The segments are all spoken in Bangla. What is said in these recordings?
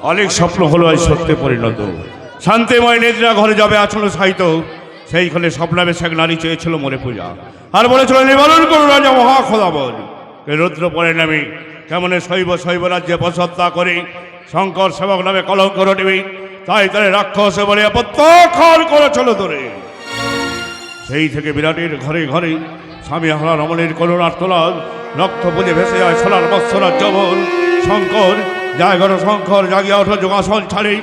অনেক স্বপ্ন হলো আজ সত্যে পরিণত। শান্তিময় নিদ্রা ঘরে যাবে আচল সাহিত্য, সেইখানে স্বপ্নাবেশ এক নারী চেয়েছিল মরে পূজা, আর বলেছিল নিবারণ করো রাজা মহা খোদাবর। রুদ্র পরে নামে কেমন শৈব রাজ্যে বসত্যা করে শঙ্কর সেবক নামে কলঙ্ক রটিবি, তাই তারে রাক্ষস বলে প্রত্যাখ্যান করেছিল ধরে। সেই থেকে বিরাটের ঘরে ঘরে স্বামী হারা রমণের করুণার তোলার রক্ত বুঝে ভেসে যায় সোনার বৎসরার যবন। শঙ্কর জায়গার শঙ্কর জাগিয়া ওঠো যোগাসন ছাড়ি,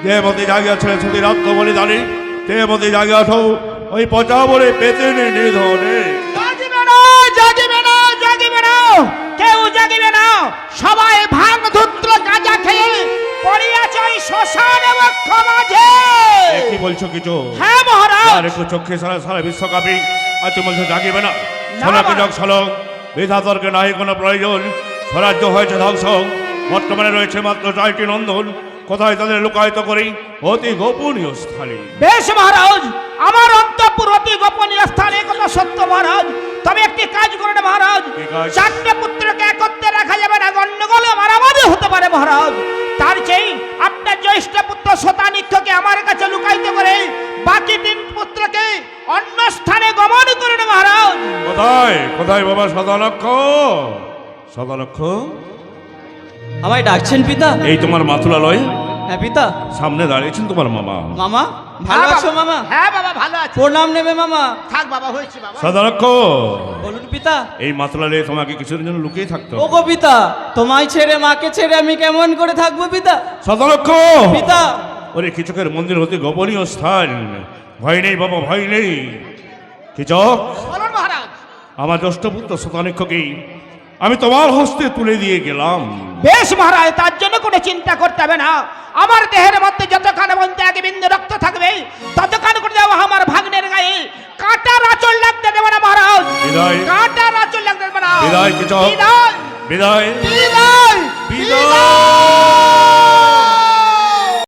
দেবতী জাগিয়া ছেড়ে সতী রাত্ম বলে দাঁড়ি, দেবতী জাগিয়া ওঠো ওই পচা বলে পেতে নিধনে। কেউ জাগিবে না, সবাই ভাঙ ধূত্র গাঁজা খেয়ে পড়ে আছে ওই শ্মশান বক্ষ মাঝে। কি বলছো কিছু? হ্যাঁ মহারাজ। আর একটু চোখে সারা সারা বিশ্বকাপী, আর তুমি বলছো জাগিবে না? সোনাকে যোগ সলক বিধাতরকে নাই কোনো প্রয়োজন, স্বরাজ্য হয়েছে ধ্বংস, বর্তমানে রয়েছে মাত্র 4টি নন্দন, কোথায় তাদের লুকায়িত করি অতি গোপনীয় স্থানে। বেশ মহারাজ, আমার অন্তঃপুর অতি গোপনীয় স্থানে কথা সত্য মহারাজ। তবে একটি কাজ করুন মহারাজ, 4টে পুত্রকে একত্রে রাখা যাবে না, গন্ডগোলে মারামারি হতে পারে মহারাজ। তার চেয়ে আপনার জ্যেষ্ঠ পুত্র শতানিক্ষকে আমার কাছে লুকায়িত করে বাকি 3 পুত্রকে অন্য স্থানে গমন করুন মহারাজ। কোথায় কোথায় বাবা সদালক্ষ? সদালক্ষ আমায় ডাকছেন পিতা? এই তোমার মাতুলালয়, হ্যাঁ পিতা। সামনে দাঁড়িয়েছেন তোমার মামা। মামা ভালো আছো মামা? হ্যাঁ বাবা ভালো আছি। প্রণাম নেবে মামা? থাক বাবা, হয়েছে বাবা। সদালক্ষ বলুন পিতা। এই মাতুলালয়ে তোমাকে কিছুদিন জন্য লুকিয়ে থাকতো। ও গো পিতা, তোমায় ছেড়ে মাকে ছেড়ে আমি কেমন করে থাকবো পিতা? সদালক্ষ পিতা। ওরে কিচকের মন্দির হতে গোপনীয় স্থান, ভয় নেই বাবা ভয় নেই। কিচক বলুন মহারাজ। আমার জ্যেষ্ঠ পুত্র শতানিক্ষকে আমি তোমার হস্তে তুলে দিয়ে গেলাম। বেশ মহারাজ, তার জন্য কোনো চিন্তা করতে হবে না। আমার দেহের মধ্যে যতক্ষণ বলতে এক বিন্দু রক্ত থাকবে ততক্ষণ করে দেবো আমার ভাগ্নের গায়ে কাঁটার আঁচল লাগতে দেবো না মহারাজ। বিদায় কাঁটার আঁচল লাগতে দেবো না। বিদায় কিচক বিদায় বিদায় বিদায় বিদায়।